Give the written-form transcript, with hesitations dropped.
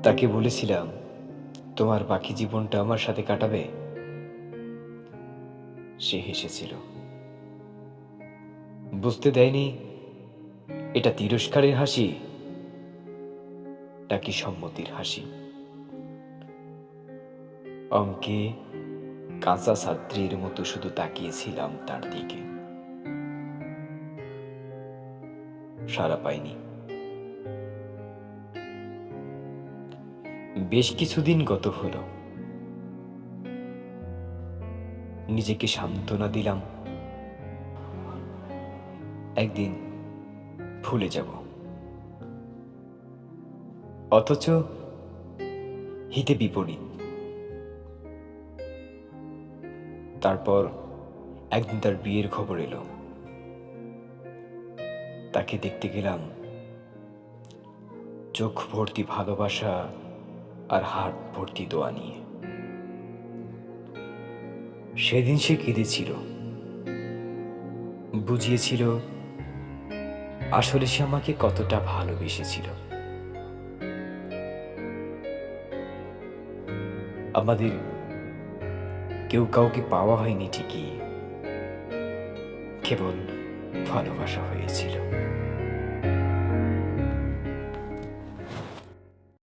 তাকে বলেছিলাম তোমার বাকি জীবনটা আমার সাথে কাটাবে। সে হেসেছিল, বুঝতে দেয়নি এটা তিরস্কারের হাসি নাকি সম্মতির হাসি। অঙ্কে কাঁচা ছাত্রীর মতো শুধু তাকিয়েছিলাম তার দিকে, সাড়া পাইনি। বেশ কিছুদিন গত হলো, নিজেকে সান্ত্বনা দিলাম একদিন ভুলে যাব, অথচ হিতে বিপরীত। তারপর একদিন তার বিয়ের খবর এলো। তাকে দেখতে গেলাম, চোখ ভর্তি ভালোবাসা আর হাত ভর্তি দোয়া নিয়ে। সেদিন সে কেঁদেছিল, বুঝিয়েছিল আসলে সে আমাকে কতটা ভালোবেসেছিল। আমাদের কেউ কাউকে পাওয়া হয়নি ঠিকই, কেবল ভালোবাসা হয়েছিল।